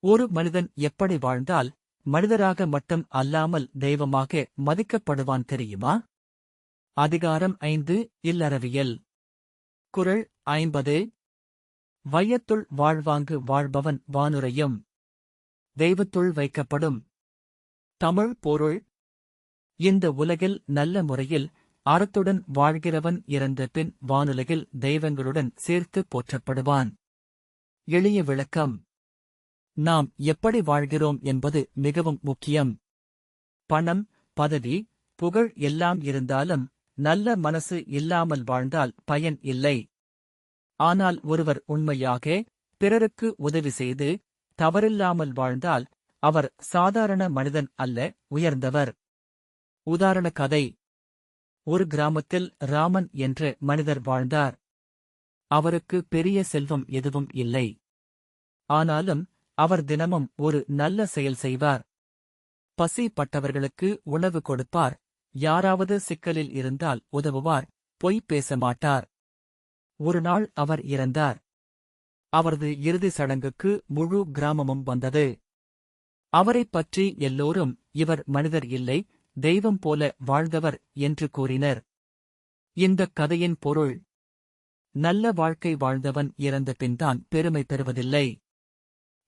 ஒரு மனிதன் எப்படி வாழ்ந்தால் மனிதராக மட்டும் அல்லாமல் தெய்வமாக மதிக்கப்படுவான் தெரியுமா? அதிகாரம் 5 இல்லறவியல். குறள் 50. வையத்துள் வாழ்வாங்கு வாழ்பவன் வானுரையும் தெய்வத்துள் வைக்கப்படும். தமிழ் பொருள்: இந்த உலகில் நல்ல முறையில் அறத்துடன் வாழ்கிறவன் இறந்த பின் வானுலகில் தெய்வங்களுடன் சேர்த்து போற்றப்படுவான். எளிய விளக்கம்: நாம் எப்படி வாழ்கிறோம் என்பது மிகவும் முக்கியம். பணம், பதவி, புகழ் எல்லாம் இருந்தாலும் நல்ல மனசு இல்லாமல் வாழ்ந்தால் பயன் இல்லை. ஆனால் ஒருவர் உண்மையாக பிறருக்கு உதவி செய்து தவறில்லாமல் வாழ்ந்தால் அவர் சாதாரண மனிதன் அல்ல, உயர்ந்தவர். உதாரண கதை: ஒரு கிராமத்தில் ராமன் என்ற மனிதர் வாழ்ந்தார். அவருக்கு பெரிய செல்வம் எதுவும் இல்லை. ஆனாலும் அவர் தினமும் ஒரு நல்ல செயல் செய்வார். பசி பட்டவர்களுக்கு உணவு கொடுப்பார், யாராவது சிக்கலில் இருந்தால் உதவுவார், பொய் பேச மாட்டார். ஒரு நாள் அவர் இறந்தார். அவரது இறுதிச் சடங்குக்கு முழு கிராமமும் வந்தது. அவரைப் பற்றி எல்லோரும் இவர் மனிதர் இல்லை, தெய்வம் போல வாழ்ந்தவர் என்று கூறினர். இந்தக் கதையின் பொருள்: நல்ல வாழ்க்கை வாழ்ந்தவன் இறந்த பின்தான் பெருமை பெறுவதில்லை.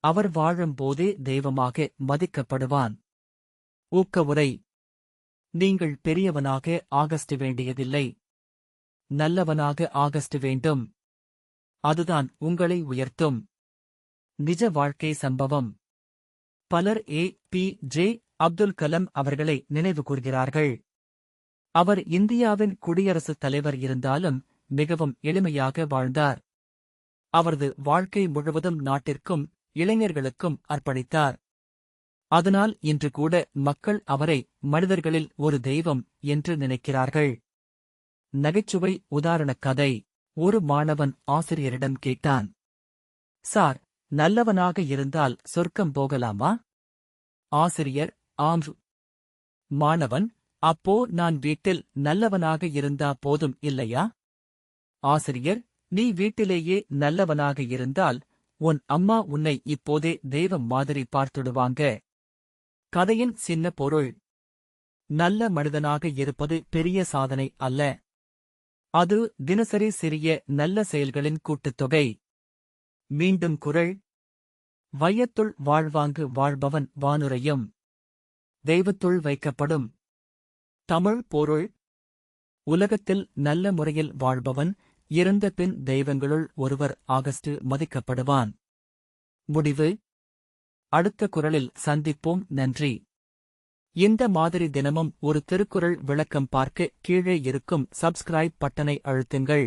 அவர் வாழும்போதே தெய்வமாக மதிக்கப்படுவான். ஊக்கவுரை: நீங்கள் பெரியவனாக ஆகஸ்ட் வேண்டியதில்லை, நல்லவனாக ஆகஸ்ட் வேண்டும். அதுதான் உங்களை உயர்த்தும். நிஜ வாழ்க்கை சம்பவம்: பலர் ஏ.பி.ஜே. அப்துல் கலாம் அவர்களை நினைவு கூர்கிறார்கள். அவர் இந்தியாவின் குடியரசுத் தலைவர் இருந்தாலும் மிகவும் எளிமையாக வாழ்ந்தார். அவரது வாழ்க்கை முழுவதும் நாட்டிற்கும் இளைஞர்களுக்கும் அர்ப்பணித்தார். அதனால் இன்று கூட மக்கள் அவரை மனிதர்களில் ஒரு தெய்வம் என்று நினைக்கிறார்கள். நகைச்சுவை உதாரணக் கதை: ஒரு மாணவன் ஆசிரியரிடம் கேட்டான், சார், நல்லவனாக இருந்தால் சொர்க்கம் போகலாமா? ஆசிரியர்: ஆம். மாணவன்: அப்போ நான் வீட்டில் நல்லவனாக இருந்தா போதும் இல்லையா? ஆசிரியர்: நீ வீட்டிலேயே நல்லவனாக இருந்தால் உன் அம்மா உன்னை இப்போதே தெய்வம் மாதிரி பார்த்துடுவாங்க. கதையின் சின்ன பொருள்: நல்ல மனிதனாக இருப்பது பெரிய சாதனை அல்ல. அது தினசரி சிறிய நல்ல செயல்களின் கூட்டுத்தொகை. மீண்டும் குறள்: வையத்துள் வாழ்வாங்கு வாழ்பவன் வானுரையும் தெய்வத்துள் வைக்கப்படும். தமிழ் பொருள்: உலகத்தில் நல்ல முறையில் வாழ்பவன் இறந்த பின் தெய்வங்களுள் ஒருவர் ஆகஸ்ட் மதிக்கப்படுவான். முடிவு: அடுத்த குறளில் சந்திப்போம். நன்றி. இந்த மாதிரி தினமும் ஒரு திருக்குறள் விளக்கம் பார்க்க கீழே இருக்கும் சப்ஸ்கிரைப் பட்டனை அழுத்துங்கள்.